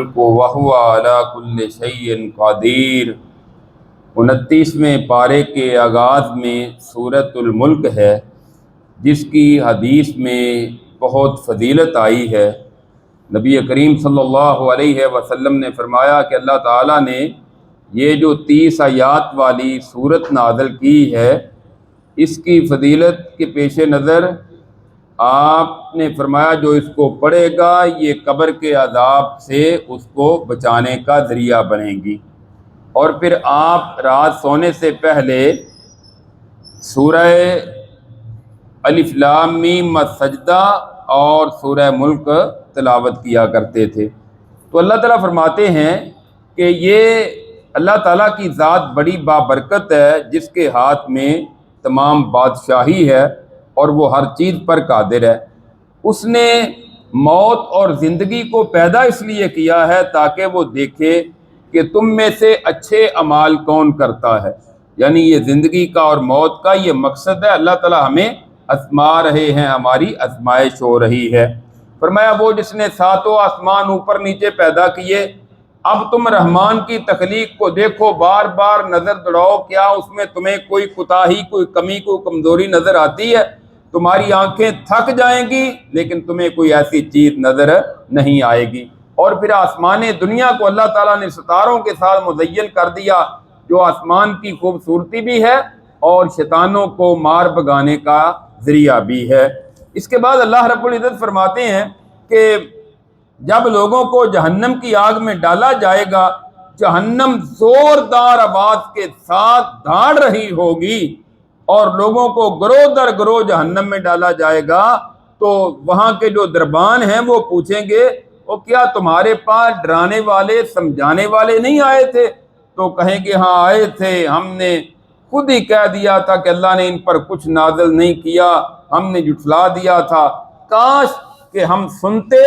الملک وهو على كل شيء قدیر۔ 29ویں پارے کے آغاز میں سورۃ الملک ہے، جس کی حدیث میں بہت فضیلت آئی ہے۔ نبی کریم صلی اللہ علیہ وسلم نے فرمایا کہ اللہ تعالیٰ نے یہ جو 30 آیات والی سورت نازل کی ہے، اس کی فضیلت کے پیش نظر آپ نے فرمایا جو اس کو پڑھے گا یہ قبر کے عذاب سے اس کو بچانے کا ذریعہ بنے گی۔ اور پھر آپ رات سونے سے پہلے سورہ الف لام میم السجدہ اور سورہ ملک تلاوت کیا کرتے تھے۔ تو اللہ تعالیٰ فرماتے ہیں کہ یہ اللہ تعالیٰ کی ذات بڑی بابرکت ہے، جس کے ہاتھ میں تمام بادشاہی ہے اور وہ ہر چیز پر قادر ہے۔ اس نے موت اور زندگی کو پیدا اس لیے کیا ہے تاکہ وہ دیکھے کہ تم میں سے اچھے اعمال کون کرتا ہے۔ یعنی یہ زندگی کا اور موت کا یہ مقصد ہے، اللہ تعالیٰ ہمیں آزما رہے ہیں، ہماری آزمائش ہو رہی ہے۔ فرمایا وہ جس نے ساتوں آسمان اوپر نیچے پیدا کیے، اب تم رحمان کی تخلیق کو دیکھو، بار بار نظر دوڑاؤ، کیا اس میں تمہیں کوئی کوتاہی، کوئی کمی، کوئی کمزوری نظر آتی ہے؟ تمہاری آنکھیں تھک جائیں گی لیکن تمہیں کوئی ایسی چیز نظر نہیں آئے گی۔ اور پھر آسمان دنیا کو اللہ تعالیٰ نے ستاروں کے ساتھ مزین کر دیا، جو آسمان کی خوبصورتی بھی ہے اور شیطانوں کو مار بگانے کا ذریعہ بھی ہے۔ اس کے بعد اللہ رب العزت فرماتے ہیں کہ جب لوگوں کو جہنم کی آگ میں ڈالا جائے گا، جہنم زوردار آواز کے ساتھ دھاڑ رہی ہوگی اور لوگوں کو گروہ در گروہ جہنم میں ڈالا جائے گا، تو وہاں کے جو دربان ہیں وہ پوچھیں گے وہ کیا تمہارے پاس ڈرانے والے سمجھانے والے نہیں آئے تھے؟ تو کہیں گے ہاں آئے تھے، ہم نے خود ہی کہہ دیا تھا کہ اللہ نے ان پر کچھ نازل نہیں کیا، ہم نے جھٹلا دیا تھا، کاش کہ ہم سنتے،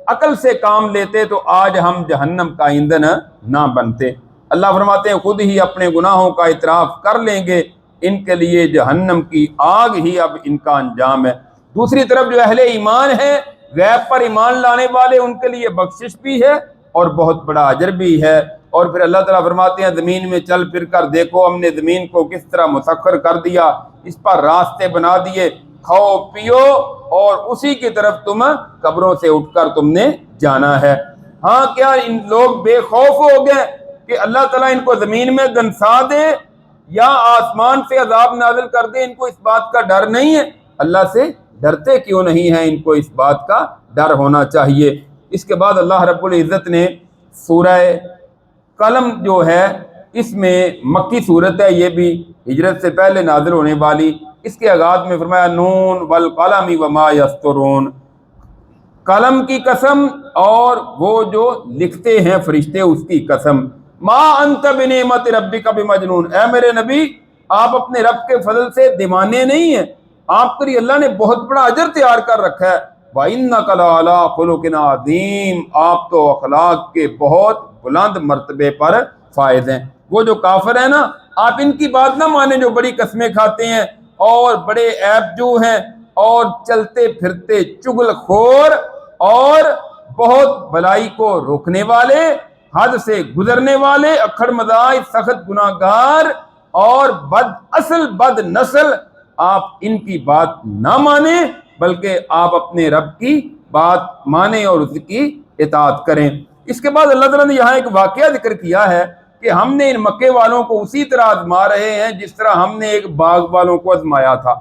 عقل سے کام لیتے تو آج ہم جہنم کا ایندھن نہ بنتے۔ اللہ فرماتے ہیں خود ہی اپنے گناہوں کا اعتراف کر لیں گے، ان کے لیے جہنم کی آگ ہی اب ان کا انجام ہے۔ دوسری طرف جو اہل ایمان ہیں، غیب پر ایمان لانے والے، ان کے لیے بخشش بھی ہے اور بہت بڑا اجر بھی ہے۔ اور پھر اللہ تعالیٰ فرماتے ہیں زمین میں چل پھر کر دیکھو، ہم نے زمین کو کس طرح مسخر کر دیا، اس پر راستے بنا دیے، کھاؤ پیو اور اسی کی طرف تم قبروں سے اٹھ کر تم نے جانا ہے۔ ہاں کیا ان لوگ بے خوف ہو گئے کہ اللہ تعالیٰ ان کو زمین میں دنسا دے یا آسمان سے عذاب نازل کر دے؟ ان کو اس بات کا ڈر نہیں ہے؟ اللہ سے ڈرتے کیوں نہیں ہیں؟ ان کو اس بات کا ڈر ہونا چاہیے۔ اس کے بعد اللہ رب العزت نے سورہ قلم جو ہے، اس میں مکی صورت ہے، یہ بھی ہجرت سے پہلے نازل ہونے والی۔ اس کے آغاز میں فرمایا نون والقلم وما یسطرون، قلم کی قسم اور وہ جو لکھتے ہیں فرشتے اس کی قسم۔ ما انت بنعمت ربک بمجنون، اے میرے نبی آپ اپنے رب کے فضل سے دیوانے نہیں ہیں، آپ کے لیے اللہ نے بہت بڑا اجر تیار کر رکھا ہے۔ وَإِنَّكَ لَعَلَىٰ خُلُقٍ عَظِيمٍ، آپ تو اخلاق کے بہت بلند مرتبے پر فائز ہیں۔ وہ جو کافر ہیں نا، آپ ان کی بات نہ مانیں جو بڑی قسمیں کھاتے ہیں اور بڑے عیب جو ہیں اور چلتے پھرتے چغل خور اور بہت بلائی کو روکنے والے، حد سے گزرنے والے، اکھڑ مزاج، سخت گناہ گار اور بد اصل بد نسل، آپ ان کی بات نہ مانیں بلکہ آپ اپنے رب کی بات مانیں اور اس کی اطاعت کریں۔ اس کے بعد اللہ تعالیٰ نے یہاں ایک واقعہ ذکر کیا ہے کہ ہم نے ان مکے والوں کو اسی طرح آزما رہے ہیں جس طرح ہم نے ایک باغ والوں کو آزمایا تھا۔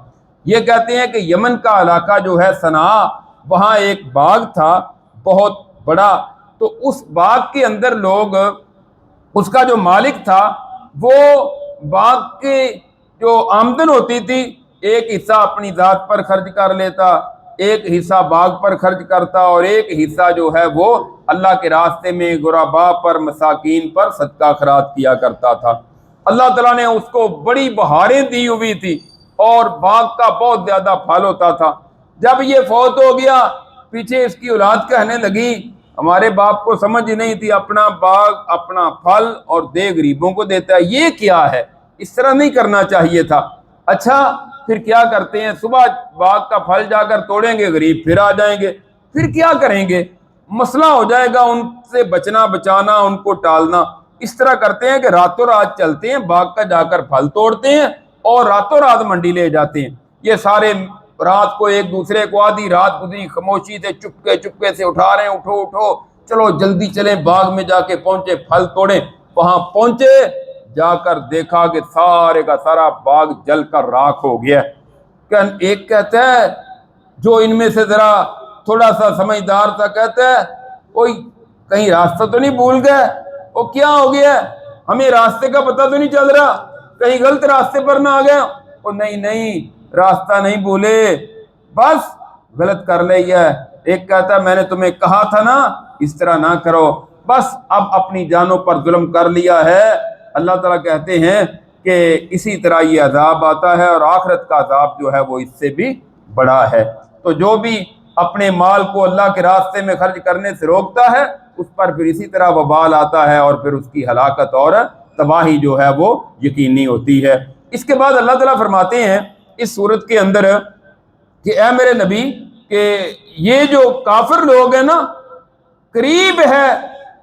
یہ کہتے ہیں کہ یمن کا علاقہ جو ہے صنعاء، وہاں ایک باغ تھا بہت بڑا، تو اس باغ کے اندر لوگ، اس کا جو مالک تھا وہ باغ کے جو آمدن ہوتی تھی ایک حصہ اپنی ذات پر خرچ کر لیتا، ایک حصہ باغ پر خرچ کرتا اور ایک حصہ جو ہے وہ اللہ کے راستے میں غرباء پر، مساکین پر صدقہ خیرات کیا کرتا تھا۔ اللہ تعالیٰ نے اس کو بڑی بہاریں دی ہوئی تھی اور باغ کا بہت زیادہ پھل ہوتا تھا۔ جب یہ فوت ہو گیا، پیچھے اس کی اولاد کہنے لگی ہمارے باپ کو سمجھ نہیں تھی، اپنا باغ اپنا پھل اور دے غریبوں کو دیتا ہے، یہ کیا ہے، اس طرح نہیں کرنا چاہیے تھا۔ اچھا پھر کیا کرتے ہیں، صبح باغ کا پھل جا کر توڑیں گے، غریب پھر آ جائیں گے، پھر کیا کریں گے؟ مسئلہ ہو جائے گا ان سے بچنا بچانا، ان کو ٹالنا۔ اس طرح کرتے ہیں کہ راتوں رات چلتے ہیں، باغ کا جا کر پھل توڑتے ہیں اور راتوں رات منڈی لے جاتے ہیں۔ یہ سارے رات کو ایک دوسرے کو آدھی رات گزری خاموشی سے چپکے سے اٹھا رہے ہیں، اٹھو اٹھو چلو جلدی چلیں، باغ میں جا کے پہنچے، پھل توڑیں۔ وہاں پہنچے، جا کر دیکھا کہ سارے کا سارا باغ جل کر راکھ ہو گیا۔ ایک کہتا ہے جو ان میں سے ذرا تھوڑا سا سمجھدار تھا، کہتا ہے کوئی کہیں راستہ تو نہیں بھول گئے؟ وہ کیا ہو گیا؟ ہمیں راستے کا پتہ تو نہیں چل رہا، کہیں غلط راستے پر نہ آ گئے؟ وہ نہیں راستہ نہیں بھولے، بس غلط کر لیا ہے۔ ایک کہتا ہے میں نے تمہیں کہا تھا نا اس طرح نہ کرو، بس اب اپنی جانوں پر ظلم کر لیا ہے۔ اللہ تعالیٰ کہتے ہیں کہ اسی طرح یہ عذاب آتا ہے، اور آخرت کا عذاب جو ہے وہ اس سے بھی بڑا ہے۔ تو جو بھی اپنے مال کو اللہ کے راستے میں خرچ کرنے سے روکتا ہے، اس پر پھر اسی طرح وبال آتا ہے، اور پھر اس کی ہلاکت اور تباہی جو ہے وہ یقینی ہوتی ہے۔ اس کے بعد اللہ تعالیٰ فرماتے ہیں اس صورت کے اندر کہ اے میرے نبی، کہ یہ جو کافر لوگ ہیں نا، قریب ہے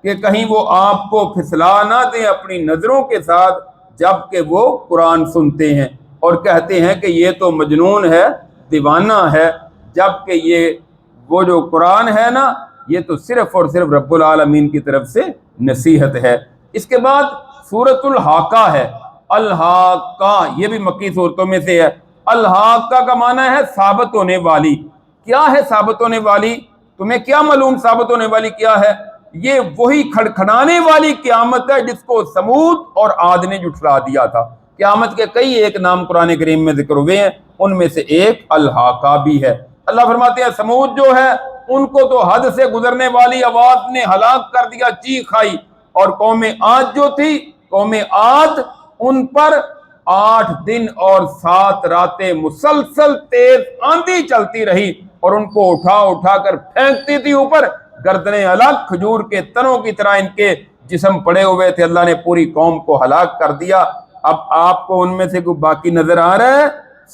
کہ کہیں وہ آپ کو پھسلا نہ دیں اپنی نظروں کے ساتھ، جب کہ وہ قرآن سنتے ہیں اور کہتے ہیں کہ یہ تو مجنون ہے، دیوانہ ہے، جب کہ یہ وہ جو قرآن ہے نا، یہ تو صرف اور صرف رب العالمین کی طرف سے نصیحت ہے۔ اس کے بعد سورۃ الحاقہ ہے۔ الحاقہ یہ بھی مکی صورتوں میں سے ہے۔ الحاقہ کا معنی ہے ثابت ہونے والی۔ کیا ہے ثابت ہونے والی؟ تمہیں کیا معلوم ثابت ہونے والی کیا ہے؟ یہ وہی کھڑکھڑانے والی قیامت ہے جس کو سمود اور عاد نے جھٹلا دیا تھا۔ قیامت کے کئی ایک نام قرآن کریم میں ذکر ہوئے ہیں، ان میں سے ایک الحاقہ بھی ہے۔ اللہ فرماتے ہیں سمود جو ہے ان کو تو حد سے گزرنے والی آواز نے ہلاک کر دیا، چیخ آئی، اور قوم عاد جو تھی، قوم عاد ان پر 8 دن اور 7 راتیں مسلسل تیز آندھی چلتی رہی، اور ان کو اٹھا اٹھا کر پھینکتی تھی اوپر، گردنیں الگ کھجور کے تنوں کی طرح ان کے جسم پڑے ہوئے تھے۔ اللہ نے پوری قوم کو ہلاک کر دیا۔ اب آپ کو ان میں سے کوئی باقی نظر آ رہا ہے؟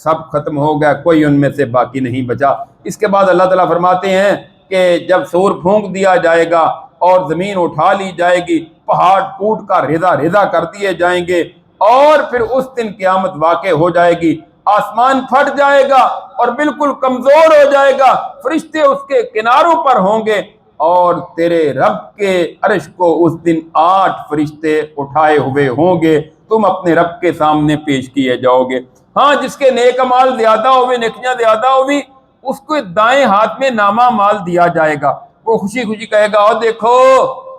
سب ختم ہو گیا، کوئی ان میں سے باقی نہیں بچا۔ اس کے بعد اللہ تعالیٰ فرماتے ہیں کہ جب سور پھونک دیا جائے گا اور زمین اٹھا لی جائے گی، پہاڑ ٹوٹ کر ریزہ ریزہ کر دیے جائیں گے، اور پھر اس دن قیامت واقع ہو جائے گی، آسمان پھٹ جائے گا اور بالکل کمزور ہو جائے گا، فرشتے اس کے کناروں پر ہوں گے، اور تیرے رب کے عرش کو اس دن 8 فرشتے اٹھائے ہوئے ہوں گے، تم اپنے رب کے سامنے پیش کیے جاؤ گے۔ ہاں، جس کے نیک مال زیادہ ہوئے، نیکیاں زیادہ ہوئی، اس کو دائیں ہاتھ میں نامہ مال دیا جائے گا۔ وہ خوشی خوشی کہے گا او دیکھو،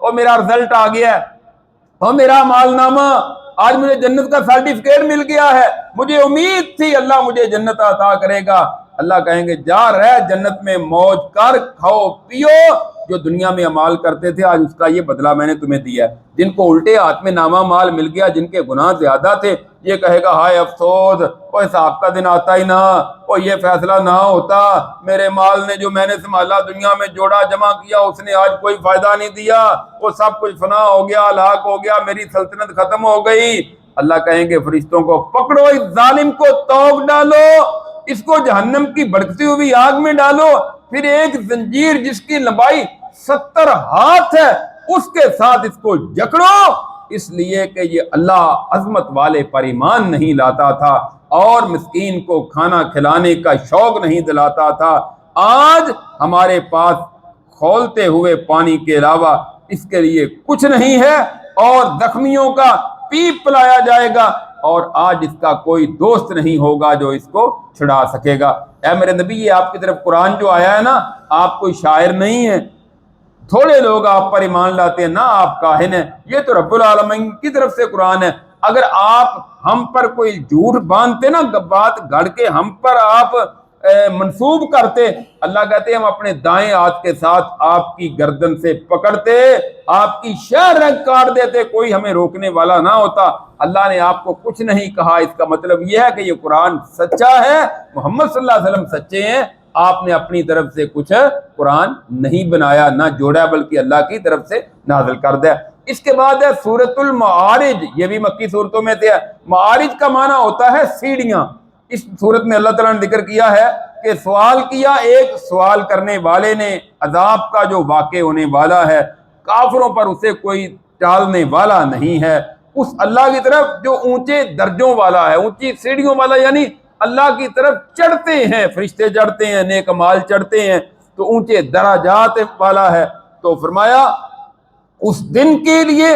او میرا رزلٹ آ گیا ہے، او میرا مال نامہ، آج مجھے جنت کا سرٹیفکیٹ مل گیا ہے، مجھے امید تھی اللہ مجھے جنت عطا کرے گا۔ اللہ کہیں گے جا رہ جنت میں موج کر، کھاؤ پیو، جو دنیا میں اعمال کرتے تھے آج اس کا یہ بدلہ میں نے تمہیں دیا ہے۔ جن کو الٹے ہاتھ میں نامہ مال مل گیا، جن کے گناہ زیادہ تھے، یہ کہے گا ہائے افسوس، وہ حساب کا دن آتا ہی نہ، وہ یہ فیصلہ نہ ہوتا، میرے مال نے جو میں نے سنبھالا دنیا میں جوڑا جمع کیا، اس نے آج کوئی فائدہ نہیں دیا، وہ سب کچھ فنا ہو گیا، ہلاک ہو گیا، میری سلطنت ختم ہو گئی۔ اللہ کہیں گے فرشتوں کو پکڑو، اس ظالم کو توق ڈالو، اس کو جہنم کی بھڑکتی ہوئی آگ میں ڈالو، پھر ایک زنجیر جس کی لمبائی 70 ہاتھ ہے اس کے ساتھ اس کو جکڑو، اس لیے کہ یہ اللہ عظمت والے پر ایمان نہیں لاتا تھا اور مسکین کو کھانا کھلانے کا شوق نہیں دلاتا تھا۔ آج ہمارے پاس کھولتے ہوئے پانی کے علاوہ اس کے لیے کچھ نہیں ہے، اور زخمیوں کا پیپ پلایا جائے گا، اور آج اس کا کوئی دوست نہیں ہوگا جو اس کو چھڑا سکے گا۔ اے میرے نبی، یہ آپ کی طرف قرآن جو آیا ہے نا، آپ کوئی شاعر نہیں ہے، تھوڑے لوگ آپ پر ایمان لاتے ہیں، نہ آپ کاہن ہیں، یہ تو رب العالمین کی طرف سے قرآن ہے۔ اگر آپ ہم پر کوئی جھوٹ باندھتے نا، بات گھڑ کے ہم پر آپ منسوب کرتے، اللہ کہتے ہیں ہم اپنے دائیں ہاتھ کے ساتھ آپ کی گردن سے پکڑتے، آپ کی شہ رنگ کاٹ دیتے، کوئی ہمیں روکنے والا نہ ہوتا۔ اللہ نے آپ کو کچھ نہیں کہا، اس کا مطلب یہ ہے کہ یہ قرآن سچا ہے، محمد صلی اللہ علیہ وسلم سچے ہیں، آپ نے اپنی طرف سے کچھ قرآن نہیں بنایا، نہ جوڑا، بلکہ اللہ کی طرف سے نازل کر دیا۔ اس کے بعد ہے سورۃ المعارج، یہ بھی مکی صورتوں میں سے ہے۔ معارج کا معنی ہوتا ہے سیڑھیاں۔ اس صورت میں اللہ تعالیٰ نے ذکر کیا ہے کہ سوال کیا ایک سوال کرنے والے نے عذاب کا جو واقع ہونے والا ہے، کافروں پر اسے کوئی ٹالنے والا نہیں ہے، اس اللہ کی طرف جو اونچے درجوں والا ہے، اونچی سیڑھیوں والا، یعنی اللہ کی طرف چڑھتے ہیں، فرشتے چڑھتے ہیں، نیک مال چڑھتے ہیں، تو اونچے درجات والا ہے۔ تو فرمایا اس دن کے لیے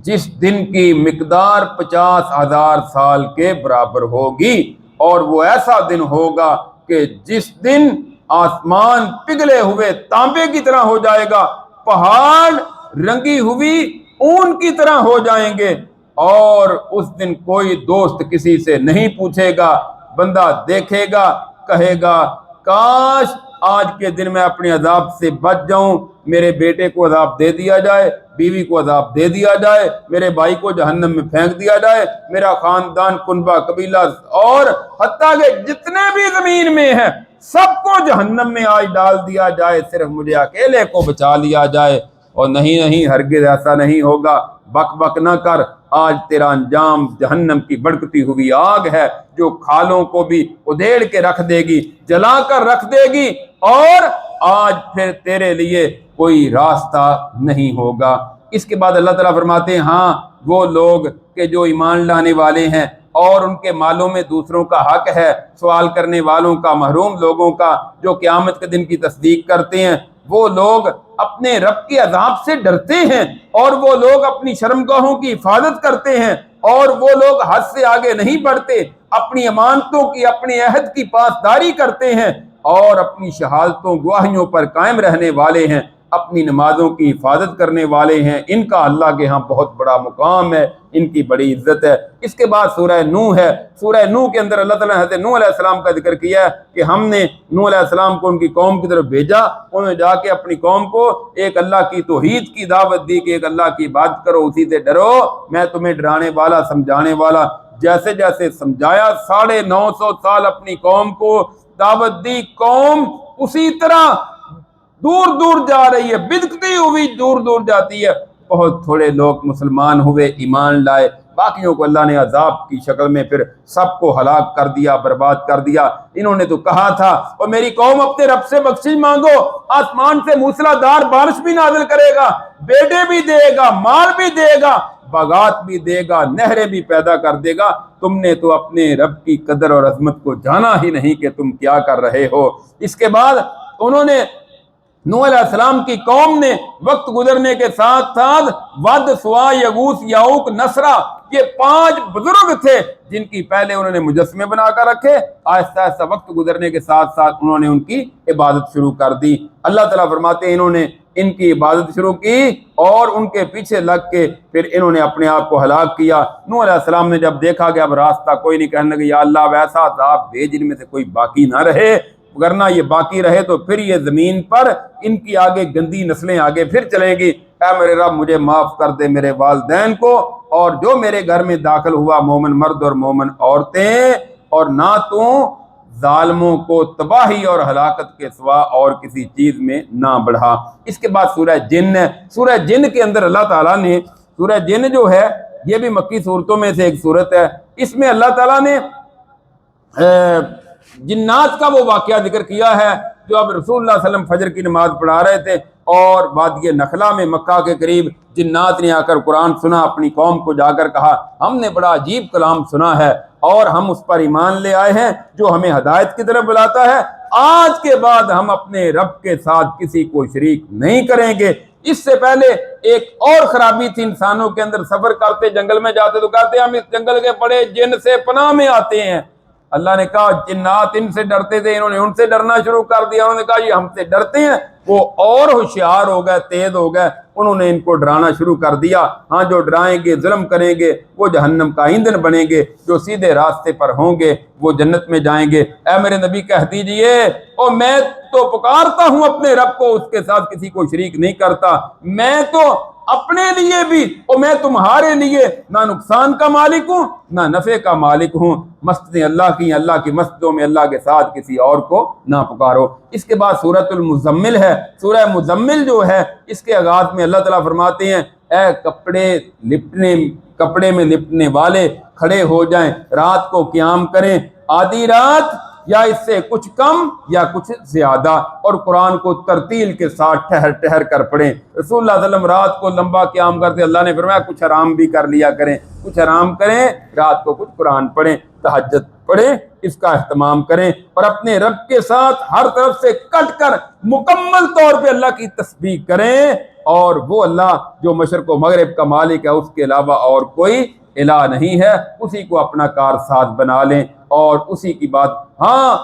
جس دن کی مقدار 50,000 سال کے برابر ہوگی، اور وہ ایسا دن ہوگا کہ جس دن آسمان پگھلے ہوئے تانبے کی طرح ہو جائے گا، پہاڑ رنگی ہوئی اون کی طرح ہو جائیں گے، اور اس دن کوئی دوست کسی سے نہیں پوچھے گا، بندہ دیکھے گا کہے گا کاش آج کے دن میں اپنے عذاب سے بچ جاؤں، میرے بیٹے کو عذاب دے دیا جائے، بیوی کو عذاب دے دیا جائے، میرے بھائی کو جہنم میں پھینک دیا جائے، میرا خاندان کنبہ قبیلہ اور حتیٰ کہ جتنے بھی زمین میں ہیں سب کو جہنم میں آج ڈال دیا جائے، صرف مجھے اکیلے کو بچا لیا جائے۔ اور نہیں ہرگز ایسا نہیں ہوگا، بک بک نہ کر، آج تیرا انجام جہنم کی بھڑکتی ہوئی آگ ہے جو کھالوں کو بھی ادھیڑ کے رکھ دے گی، جلا کر رکھ دے گی، اور آج پھر تیرے لیے کوئی راستہ نہیں ہوگا۔ اس کے بعد اللہ تعالیٰ فرماتے ہیں ہاں وہ لوگ کہ جو ایمان لانے والے ہیں اور ان کے مالوں میں دوسروں کا حق ہے، سوال کرنے والوں کا، محروم لوگوں کا، جو قیامت کے دن کی تصدیق کرتے ہیں، وہ لوگ اپنے رب کے عذاب سے ڈرتے ہیں، اور وہ لوگ اپنی شرمگاہوں کی حفاظت کرتے ہیں، اور وہ لوگ حد سے آگے نہیں بڑھتے، اپنی امانتوں کی، اپنے عہد کی پاسداری کرتے ہیں، اور اپنی شہادتوں گواہیوں پر قائم رہنے والے ہیں، اپنی نمازوں کی حفاظت کرنے والے ہیں، ان کا اللہ کے ہاں بہت بڑا مقام ہے، ان کی بڑی عزت ہے۔ اس کے بعد سورہ نوح ہے۔ سورہ نوح کے اندر اللہ تعالیٰ نے حضرت نوح علیہ السلام کا ذکر کیا ہے کہ ہم نے نوح علیہ السلام کو ان کی قوم کی طرف بھیجا، انہوں نے جا کے اپنی قوم کو ایک اللہ کی توحید کی دعوت دی کہ ایک اللہ کی عبادت کرو، اسی سے ڈرو، میں تمہیں ڈرانے والا سمجھانے والا۔ جیسے جیسے سمجھایا 950 سال اپنی قوم کو دعوت دی، قوم اسی طرح دور دور جا رہی ہے، بدکتی ہوئی دور دور جاتی ہے۔ بہت تھوڑے لوگ مسلمان ہوئے، ایمان لائے، باقیوں کو اللہ نے عذاب کی شکل میں پھر سب کو ہلاک کر دیا، برباد کر دیا۔ انہوں نے تو کہا تھا اور میری قوم اپنے رب سے بخشش مانگو، آسمان سے موسلادھار بارش بھی نازل کرے گا، بیٹے بھی دے گا، مال بھی دے گا، باغات بھی دے گا، نہریں بھی پیدا کر دے گا، تم نے تو اپنے رب کی قدر اور عظمت کو جانا ہی نہیں کہ تم کیا کر رہے ہو۔ اس کے بعد انہوں نے نوح علیہ السلام کی قوم نے وقت گزرنے کے ساتھ ساتھ ود، سوا، یغوث، یعوق، نصرہ، یہ 5 بزرگ تھے جن کی پہلے انہوں نے مجسمے بنا کر رکھے، آہستہ آہستہ وقت گزرنے کے ساتھ ساتھ انہوں نے ان کی عبادت شروع کر دی۔ اللہ تعالیٰ فرماتے ہیں انہوں نے ان کی عبادت شروع کی اور ان کے پیچھے لگ کے پھر انہوں نے اپنے آپ کو ہلاک کیا۔ نوح علیہ السلام نے جب دیکھا کہ اب راستہ کوئی نہیں، کہنے لگے یا اللہ ویسا عذاب بھیج جن میں سے کوئی باقی نہ رہے، ورنہ یہ باقی رہے تو پھر یہ زمین پر ان کی آگے گندی نسلیں آگے پھر چلیں گی۔ اے میرے رب مجھے معاف کر دے، میرے والدین کو اور جو میرے گھر میں داخل ہوا، مومن مرد اور مومن عورتیں، اور نہ تو ظالموں کو تباہی اور ہلاکت کے سوا اور کسی چیز میں نہ بڑھا۔ اس کے بعد سورہ جن ہے۔ سورہ جن کے اندر اللہ تعالیٰ نے، سورہ جن جو ہے یہ بھی مکی صورتوں میں سے ایک صورت ہے، اس میں اللہ تعالیٰ نے جنات کا وہ واقعہ ذکر کیا ہے جو اب رسول اللہ صلی اللہ علیہ وسلم فجر کی نماز پڑھا رہے تھے، اور وادی نخلا میں مکہ کے قریب جنات نے آ کر قرآن سنا، اپنی قوم کو جا کر کہا ہم نے بڑا عجیب کلام سنا ہے اور ہم اس پر ایمان لے آئے ہیں جو ہمیں ہدایت کی طرف بلاتا ہے، آج کے بعد ہم اپنے رب کے ساتھ کسی کو شریک نہیں کریں گے۔ اس سے پہلے ایک اور خرابی تھی انسانوں کے اندر، سفر کرتے جنگل میں جاتے تو کہتے ہم اس جنگل کے بڑے جن سے پناہ میں آتے ہیں۔ اللہ نے کہا جنات ان سے ڈرتے تھے، انہوں نے ان سے ڈرنا شروع کر دیا، انہوں نے کہا یہ ہم سے ڈرتے ہیں، وہ اور ہوشیار ہو گئے، تیز ہو گئے، انہوں نے ان کو ڈرانا شروع کر دیا۔ ہاں جو ڈرائیں گے، ظلم کریں گے، وہ جہنم کا ایندھن بنیں گے، جو سیدھے راستے پر ہوں گے وہ جنت میں جائیں گے۔ اے میرے نبی کہہ دیجئے او میں تو پکارتا ہوں اپنے رب کو، اس کے ساتھ کسی کو شریک نہیں کرتا، میں تو اپنے لیے بھی اور میں تمہارے لیے نہ نقصان کا مالک ہوں نہ نفع کا مالک ہوں، مسجدیں اللہ کی ہیں، اللہ کی مسجدوں میں اللہ کے ساتھ کسی اور کو نہ پکارو۔ اس کے بعد سورۃ المزمل ہے۔ سورہ مزمل جو ہے اس کے آغاز میں اللہ تعالیٰ فرماتے ہیں اے کپڑے میں لپٹنے والے کھڑے ہو جائیں، رات کو قیام کریں، آدھی رات یا اس سے کچھ کم یا کچھ زیادہ، اور قرآن کو ترتیل کے ساتھ ٹھہر ٹھہر کر پڑھیں۔ رسول اللہ صلی اللہ علیہ وسلم رات کو لمبا قیام کرتے، اللہ نے فرمایا کچھ آرام بھی کر لیا کریں، کچھ آرام کریں، رات کو کچھ قرآن پڑھیں، تہجد پڑھیں، اس کا اہتمام کریں، اور اپنے رب کے ساتھ ہر طرف سے کٹ کر مکمل طور پہ اللہ کی تسبیح کریں، اور وہ اللہ جو مشرق و مغرب کا مالک ہے، اس کے علاوہ اور کوئی الہ نہیں ہے، اسی کو اپنا کارساز بنا لیں اور اسی کی بات۔ ہاں،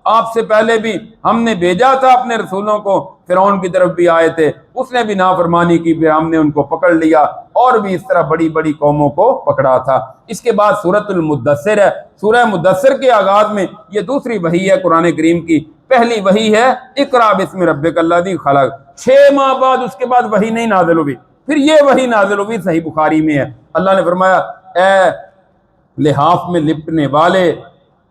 آپ سے پہلے بھی ہم نے بھیجا تھا اپنے رسولوں کو، فرعون کی طرف بھی آئے تھے، اس نے بھی نافرمانی کی، پھر ہم نے ان کو پکڑ لیا، اور بھی اس طرح بڑی بڑی قوموں کو پکڑا تھا۔ اس کے بعد سورۃ المدثر ہے۔ سورہ مدثر کے آغاز میں یہ دوسری وحی ہے قرآن کریم کی۔ پہلی وحی ہے اقرا بسم ربک الذی خلق، 6 ماہ بعد اس کے بعد وحی نہیں نازل ہوئی، پھر یہ وحی نازل ہوئی، صحیح بخاری میں ہے۔ اللہ نے فرمایا اے لحاف میں لپٹنے والے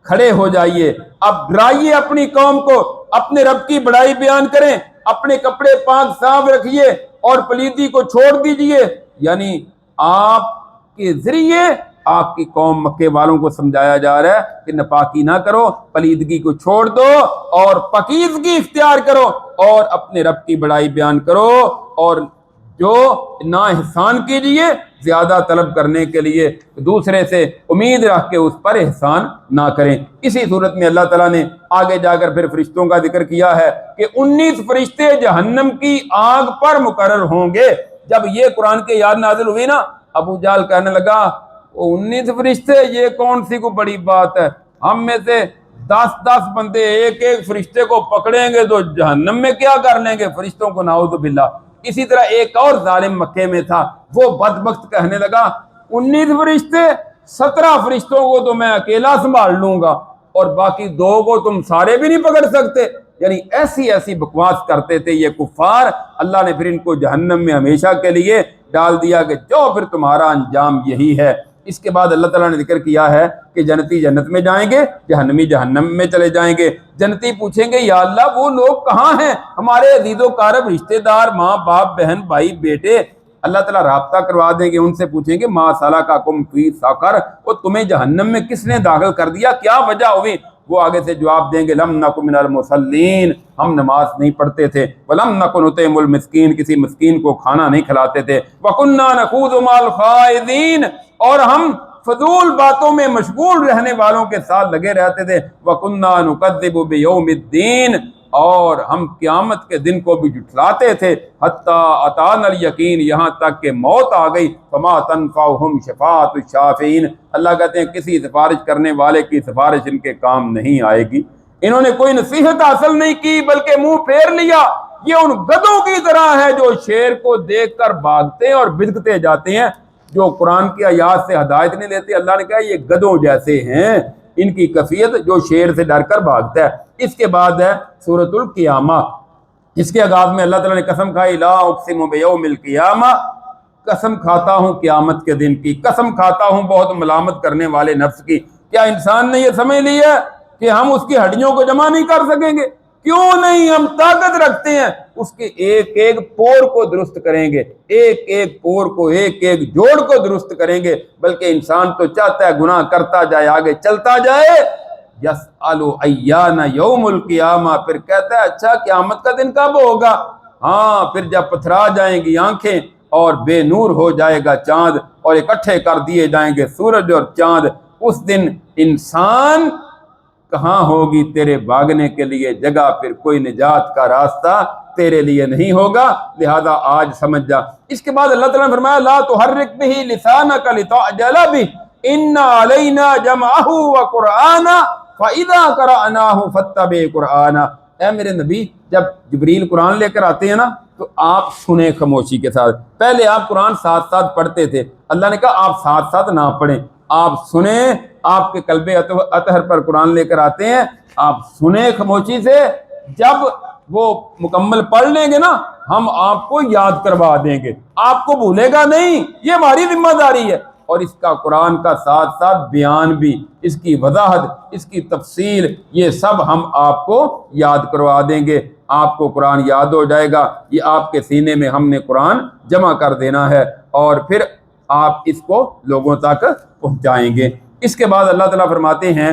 کھڑے ہو جائیے، اب ڈرائیے اپنی قوم کو، اپنے رب کی بڑائی بیان کریں، اپنے کپڑے پاک صاف رکھیے اور پلیدی کو چھوڑ دیجئے، یعنی آپ کے ذریعے آپ کی قوم مکے والوں کو سمجھایا جا رہا ہے کہ ناپاکی نہ کرو، پلیدگی کو چھوڑ دو اور پاکیزگی اختیار کرو، اور اپنے رب کی بڑائی بیان کرو، اور جو نا احسان کیجئے زیادہ طلب کرنے کے لیے دوسرے سے امید رکھ کے اس پر احسان نہ کریں۔ اسی صورت میں اللہ تعالیٰ نے آگے جا کر پھر فرشتوں کا ذکر کیا ہے کہ 19 فرشتے جہنم کی آگ پر مقرر ہوں گے۔ جب یہ قرآن کے یاد نازل ہوئی نا، ابو جہل کہنے لگا 19 فرشتے، یہ کون سی کو بڑی بات ہے، ہم میں سے 10 بندے ایک ایک فرشتے کو پکڑیں گے تو جہنم میں کیا کر لیں گے فرشتوں کو، نعوذ باللہ۔ اسی طرح ایک اور ظالم مکے میں تھا، وہ بدبخت کہنے لگا 19 فرشتے، 17 فرشتوں کو تو میں اکیلا سنبھال لوں گا، اور باقی 2 کو تم سارے بھی نہیں پکڑ سکتے۔ یعنی ایسی ایسی بکواس کرتے تھے یہ کفار۔ اللہ نے پھر ان کو جہنم میں ہمیشہ کے لیے ڈال دیا کہ جو پھر تمہارا انجام یہی ہے۔ اس کے بعد اللہ تعالیٰ نے ذکر کیا ہے کہ جنتی جنت میں جائیں گے، جہنمی جہنم میں چلے جائیں گے۔ جنتی پوچھیں گے یا اللہ وہ لوگ کہاں ہیں، ہمارے عزیز و قارب رشتہ دار، ماں باپ بہن بھائی بیٹے؟ اللہ تعالیٰ رابطہ کروا دیں گے، ان سے پوچھیں گے ما سلککم فی سقر، وہ تمہیں جہنم میں کس نے داخل کر دیا، کیا وجہ ہوئی؟ وہ آگے سے جواب دیں گے لم نک من المصلین، ہم نماز نہیں پڑھتے تھے، ولم نک نطعم المسکین، کسی مسکین کو کھانا نہیں کھلاتے تھے، وکنا نخوض مع الخائضین، اور ہم فضول باتوں میں مشغول رہنے والوں کے ساتھ لگے رہتے تھے، وکنا نکذب بیوم الدین، اور ہم قیامت کے دن کو بھی جھٹلاتے تھے، حتی اتانا الیقین، یہاں تک کہ موت آ گئی، فما تنفعہم شفاعۃ الشافعین، اللہ کہتے ہیں کسی سفارش کرنے والے کی سفارش ان کے کام نہیں آئے گی۔ انہوں نے کوئی نصیحت حاصل نہیں کی بلکہ منہ پھیر لیا۔ یہ ان گدھوں کی طرح ہے جو شیر کو دیکھ کر بھاگتے اور بھدکتے جاتے ہیں، جو قرآن کی آیات سے ہدایت نہیں لیتے۔ اللہ نے کہا یہ گدھوں جیسے ہیں، ان کی کیفیت جو شیر سے ڈر کر بھاگتا ہے۔ اس کے بعد ہے سورۃ القیامہ، اس کے آغاز میں اللہ تعالیٰ نے قسم کھائی لا اقسم بیوم القیامہ، قسم کھاتا ہوں قیامت کے دن کی، قسم کھاتا ہوں بہت ملامت کرنے والے نفس کی۔ کیا انسان نے یہ سمجھ لیا کہ ہم اس کی ہڈیوں کو جمع نہیں کر سکیں گے؟ کیوں نہیں، ہم طاقت رکھتے ہیں، اس کے ایک ایک پور کو درست کریں گے، ایک ایک پور کو، ایک ایک جوڑ کو درست کریں گے۔ بلکہ انسان تو چاہتا ہے گناہ کرتا جائے، آگے چلتا جائے۔ یسأل ایان یوم القیامہ، پھر کہتا ہے اچھا قیامت کا دن کب ہوگا؟ ہاں، پھر جب پتھرا جائیں گی آنکھیں اور بے نور ہو جائے گا چاند، اور اکٹھے کر دیے جائیں گے سورج اور چاند، اس دن انسان کہاں ہوگی تیرے بھاگنے کے لیے جگہ، پھر کوئی نجات کا راستہ تیرے لیے نہیں ہوگا، لہذا آج سمجھ جا۔ اس کے بعد اللہ تعالیٰ نے فرمایا لا تحرک بہ لسانک لتعجل بہ ان علینا جمعہ وقرآنہ فاذا قرأناہ فاتبع قرآنہ۔ اے میرے نبی، جب جبریل قرآن لے کر آتے ہیں نا تو آپ سنیں خاموشی کے ساتھ۔ پہلے آپ قرآن ساتھ ساتھ پڑھتے تھے، اللہ نے کہا آپ ساتھ ساتھ نہ پڑھیں، آپ سنیں، آپ کے قلب اطہر پر قرآن لے کر آتے ہیں، آپ سنیں خاموشی سے، جب وہ مکمل پڑھ لیں گے نا ہم آپ کو یاد کروا دیں گے، آپ کو بھولے گا نہیں، یہ ہماری ذمہ داری ہے۔ اور اس کا قرآن کا ساتھ ساتھ بیان بھی، اس کی وضاحت، اس کی تفصیل، یہ سب ہم آپ کو یاد کروا دیں گے، آپ کو قرآن یاد ہو جائے گا۔ یہ آپ کے سینے میں ہم نے قرآن جمع کر دینا ہے، اور پھر آپ اس کو لوگوں تک پہنچائیں گے۔ اس کے بعد اللہ تعالیٰ فرماتے ہیں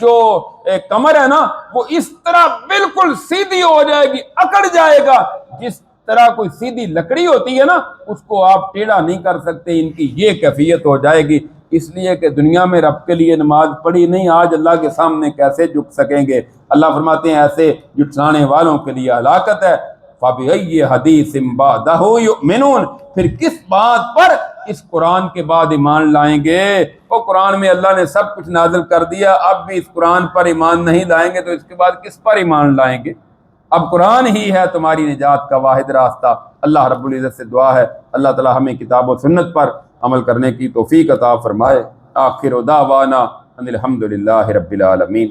جو کمر ہے نا وہ اس طرح بالکل سیدھی ہو جائے گی، اکڑ جائے گا، جس طرح کوئی سیدھی لکڑی ہوتی ہے نا اس کو آپ ٹیڑھا نہیں کر سکتے، ان کی یہ کیفیت ہو جائے گی، اس لیے کہ دنیا میں رب کے لیے نماز پڑھی نہیں، آج اللہ کے سامنے کیسے جھک سکیں گے؟ اللہ فرماتے ہیں ایسے جھٹلانے والوں کے لیے ہلاکت ہے۔ فَبِأَيِّ حَدِيثٍ بَعْدَهُ يُؤْمِنُونَ، پھر کس بات پر اس قرآن کے بعد ایمان لائیں گے؟ وہ قرآن میں اللہ نے سب کچھ نازل کر دیا، اب بھی اس قرآن پر ایمان نہیں لائیں گے تو اس کے بعد کس پر ایمان لائیں گے؟ اب قرآن ہی ہے تمہاری نجات کا واحد راستہ۔ اللہ رب العزت سے دعا ہے اللہ تعالی ہمیں کتاب و سنت پر عمل کرنے کی توفیق عطا فرمائے۔ آخر دعوانا ان الحمد للہ رب العالمین۔